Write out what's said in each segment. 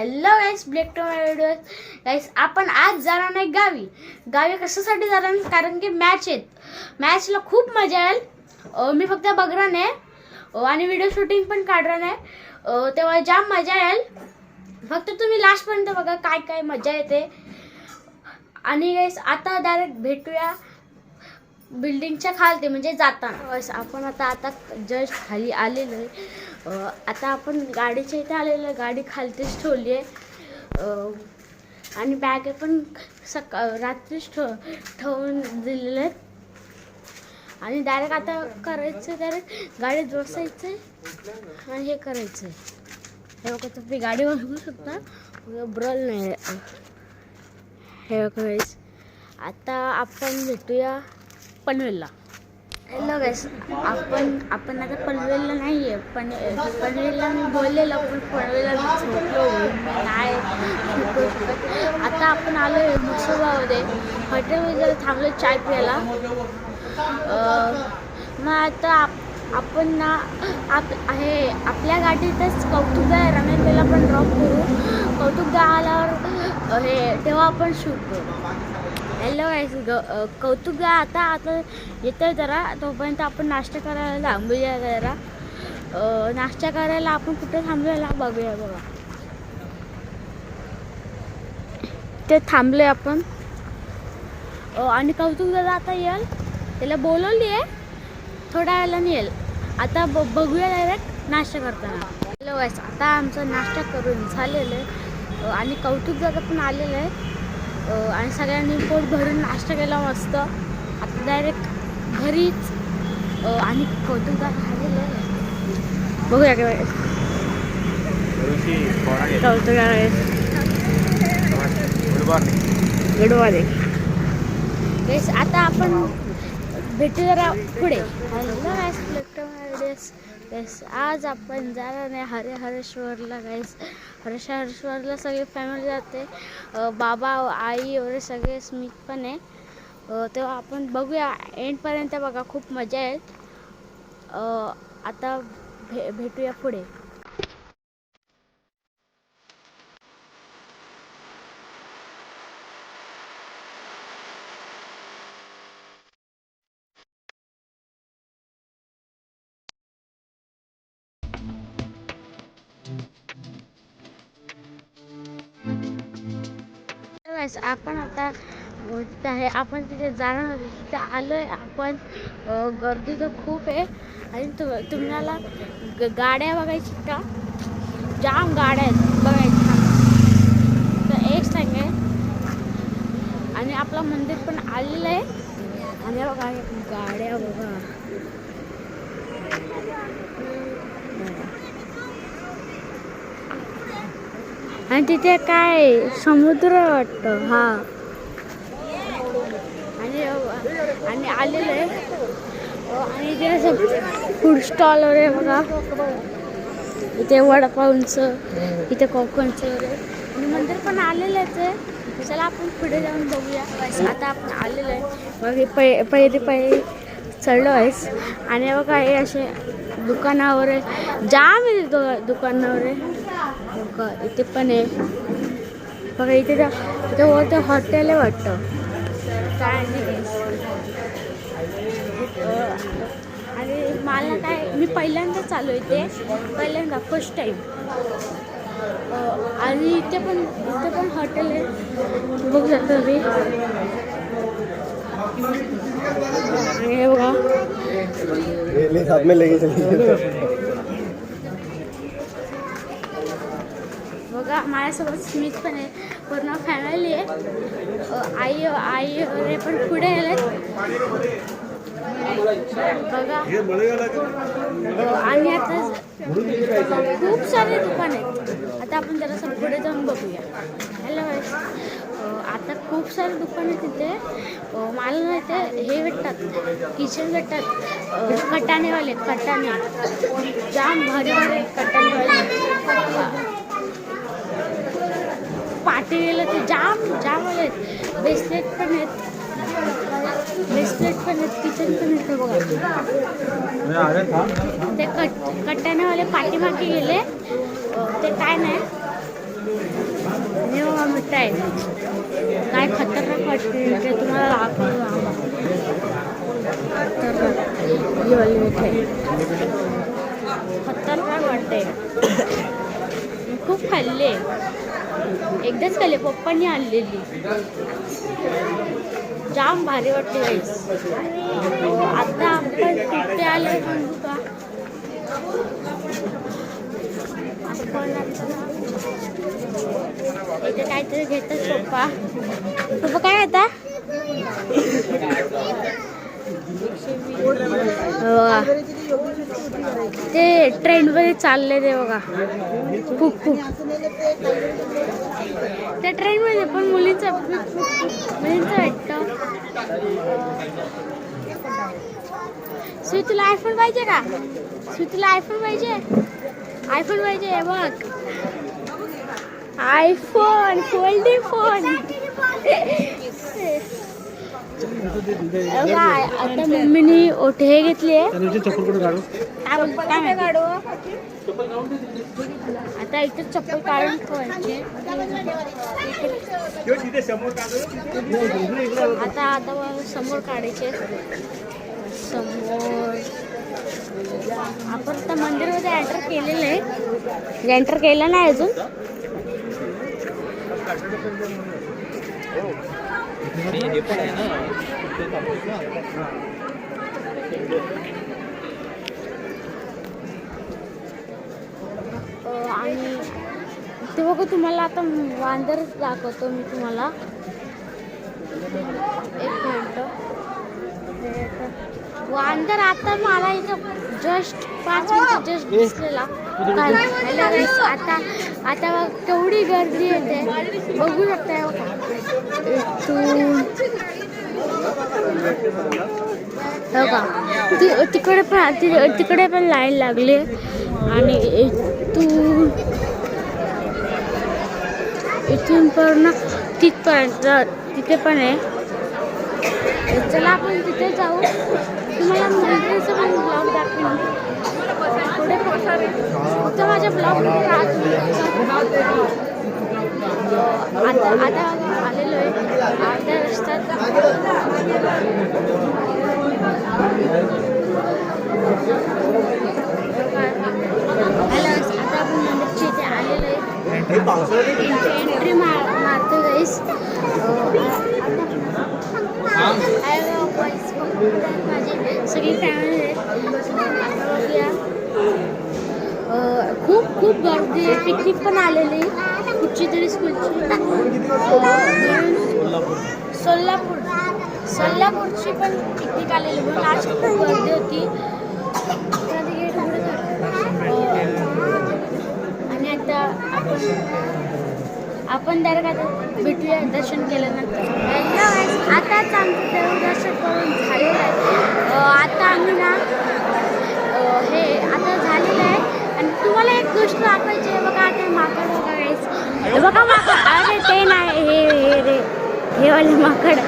Hello guys, back to my video. Guys, आपण आज जाणार नाही गावी. गावी कशासाठी जाणार? कारण की मॅच आहेत. मॅचला खूप मजा येईल. मी फक्त बघणार नाही आणि व्हिडिओ शूटिंग पण काढणार नाही. तेव्हा जाम मजा येईल. फक्त तुम्ही लास्टपर्यंत बघा, काय काय मजा येते. आणि गाईस, आता डायरेक्ट भेटूया बिल्डिंगच्या खालती, म्हणजे जाताना. आपण आता जस्ट खाली आलेलो आहे. आता आपण गाडीच्या इथे आलेलो आहे. गाडी खालतीच ठेवली आहे आणि बॅग पण रात्रीच ठेवून दिलेले आहेत. आणि डायरेक्ट आता करायचं, डायरेक्ट गाडीत बसायचं आहे आणि हे करायचं आहे. हे बघा, तुम्ही गाडी बघू शकता, ब्रल नाही हे बघायचं. आता आपण भेटूया पनवेलला. हॅलो गाईस, आपण आता पनवेलला नाही आहे. पनवेलला मी बोललेलं, पण पनवेलला मी झोपलो नाही शिकू शकत. आता आपण आलो आहे मसोबामध्ये, हॉटेलमध्ये जरा थांबलो चाय प्यायला. मग आता आपण ना आपल्या गाडीतच कौतुकदा रमेशला पण ड्रॉप करू. कौतुकदा आल्यावर तेव्हा आपण शूट करू. हॅलो गाईस, कौतुकदा आता येतं जरा, तोपर्यंत आपण नाश्ता करायला थांबूया जरा. नाश्ता करायला आपण कुठे थांबलेला बघूया. बघा, ते थांबले आपण. आणि कौतुकदा आता येईल, त्याला बोलवली आहे, थोड्या वेळाने येईल. आता बघूया डायरेक्ट नाश्ता करताना. हॅलो गाईस, आता आमचा नाश्ता करून झालेलं आहे आणि कौतुकदा पण आलेलं आहे. आणि सगळ्यांनी पोट भरून नाश्ता केला मस्त. आता डायरेक्ट घरीच. आणि कौतुकदा आलेलं आहे, बघूया काय कौतुकदा. गुड मॉर्निंग गाईस. आता आपण भेटू जरा पुढे. हॅलो गाईस, गाईस, आज आपण जाणार नाही हरेश्वरला. गाईस, हरेश्वरला सगळी फॅमिली जाते. बाबा, आई वगैरे सगळे, स्मित पण आहे. तेव्हा आपण बघूया एंडपर्यंत बघा, खूप मजा येईल. आता भेटूया पुढे. आपण आता आपण तिथे जाणार, तिथे आलोय आपण. गर्दी तर खूप आहे. आणि तुम्हाला गाड्या बघायची का? जाम गाड्या आहेत बघायच्या. तर एक सांगे, आणि आपलं मंदिर पण आलेलं आहे. आणि बघा गाड्या बघा. आणि तिथे काय समुद्र वाटतं. हा, आणि आलेलं आहे. आणि इथे असं फूड स्टॉल वगैरे बघा. इथे वडापावचं, इथे कोकणचं वगैरे. आणि मंदिर पण आलेलंच आहे. चला आपण पुढे जाऊन बघूया. आता आपण आलेलो आहे. मग पहिले चढलो आहेस. आणि बघा हे असे दुकानावर जाम आहे. दुकानावर बघा, इथे पण आहे बघा. इथे वरती हॉटेल आहे वाटतं काय. आणि मला काय, मी पहिल्यांदा चालू आहे ते, पहिल्यांदा फर्स्ट टाईम. आणि इथे पण हॉटेल आहे, बघू शकता तुम्ही. आणि हे बघा, बघा माझ्यासोबत स्मित पण आहे, पूर्ण फॅमिली आहे. आई वगैरे पण पुढे आले बघा. आणि आता खूप सारे दुकान आहेत. आता आपण जरासं पुढे जाऊन बघूया. हॅलो गाईस, आता खूप सारे दुकान आहेत तिथे. मला ना इथे हे भेटतात, किचन भेटतात, कटाणेवाले जाम भारी भारी कटाणेवाले. पाटी गेलं ते जाम आले आहेत. ब्रेसलेट पण आहेत, किचन पण आहेत. बघा ते कट्ट्यानेवाले पाठीमागे गेले. ते काय नाही, हे बघा मिठाई काय खतरनाक वाटते ते तुम्हाला दाखवतो. ही वाली मिठाई खतरनाक वाटते. खूप खाल्ले, एकदाच खाल्ले, पप्पांनी आणलेली. जाम भारी वाटली गाईस. आता आपण कुठे आले सांगू का? इथे काहीतरी घेतच पप्पा. पप्पा काय घेता? ते ट्रेंड मध्ये चालले ते बघा. खूप खूप त्या ट्रेंड मध्ये पण मुलींचं वाटतं. तुला आयफोन पाहिजे का? तुला आयफोन पाहिजे? आयफोन पाहिजे बघ. IPhone folding phone. आता मम्मीने ओठे हे घेतले. आता इथे चप्पल काढून ठेवायचे. आता आता समोर काढायचे. समोर आपण आता मंदिरमध्ये एंटर केलेलं आहे. एंटर केलं नाही अजून. आणि ते बघा तुम्हाला आता वांदर दाखवतो मी तुम्हाला. एक मिनिट. वांदर आता मला इथं जस्ट 5 मिनिट जस्ट दिसलेला. आता आता केवढी गर्दी येते बघू शकता. तिकडे पण लाईन लागली. आणि इथून पूर्ण तिथपर्यंत तिथे पण आहे. चला आपण तिथे जाऊ. तुम्हाला मंदिराचं पण ब्लॉग दाखवेन पुढे. फक्त माझ्या ब्लॉगमध्ये आता आलेलो आहे अर्ध्या रस्त्यात. आता आपण मंदिरच्या इथे आलेलो आहे. एंट्री मारतो गाईस. माझी सगळी फॅमिली आहे. आता बघूया. खूप खूप गर्दी आहे. पिकनिक पण आलेली कुठची तरी स्कूलची. सोलापूरची पण पिकनिक आलेली म्हणून आज खूप गर्दी होती. आणि आता आपण डायरेक्ट आता भेटूया दर्शन केल्यानंतर. आताच आमचं देवदर्शन करून झालेलं आहे. आता आम्ही ना हे आता झालेलं आहे. आणि तुम्हाला एक गोष्ट दाखवायची आहे बघा. ते माकड बघा गाईस. बघा माकड. अरे ते नाही हे वाले माकड.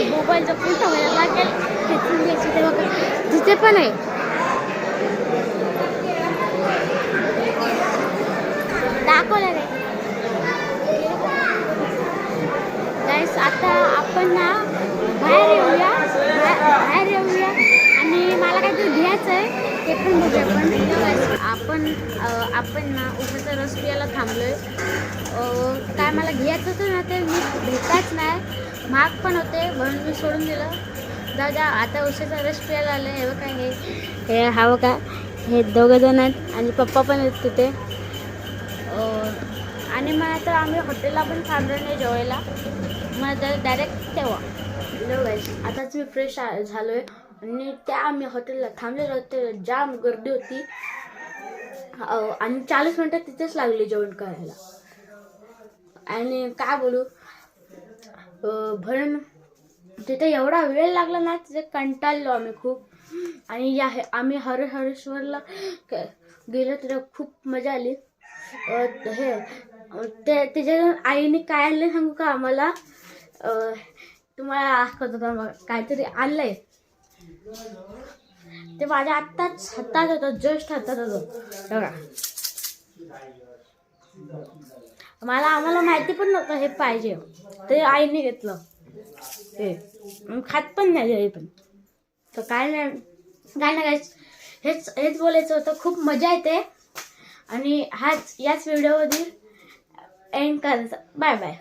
मोबाईलचं फुल ठेवायला लागेल. खेचून घ्यायची ते बघा. तिथे पण आहे. दाखवलं रे गाईस. आता आपण ना बाहेर येऊया. आणि मला काहीतरी घ्यायचं आहे ते पण बघूया. आपण ना उसाचा रस प्यायला थांबलोय. काय मला घ्यायचं होतं ना ते मी भेटायच नाही. महाग पण होते म्हणून मी सोडून दिलं. दादा आता उसाचा रस प्यायला आलं. हे बघा हे हा बघा. हे दोघं जण आहेत आणि पप्पा पण आहेत तिथे. आणि मग आता आम्ही हॉटेलला पण थांबलो नाही जेवायला. मग डायरेक्ट तेव्हा आताच मी फ्रेश झालो आहे. आणि त्या आम्ही हॉटेलला थांबलेलो होते. जाम गर्दी होती. आणि 40 मिनटं तिथेच लागली जेवण करायला. आणि काय बोलू भरण तिथे एवढा वेळ लागला ना. तिथे कंटाळलो आम्ही खूप. आणि आम्ही हरेश्वरला गेलो. तिथे खूप मजा आली. हे त्याच्या आईने काय आणलं सांगू का आम्हाला? तुम्हाला दाखवत होता काहीतरी आणलंय. ते माझ्या आत्ताच हातात होतं. जस्ट हातात होतं बघा. आम्हाला माहिती पण नव्हतं हे पाहिजे, ते आईने घेतलं हे, खात पण नाही घरी पण. तर काय नाही गाईस, हेच बोलायचं होतं. खूप मजा येते आणि याच व्हिडिओमध्ये एंड करायचा. Bye bye.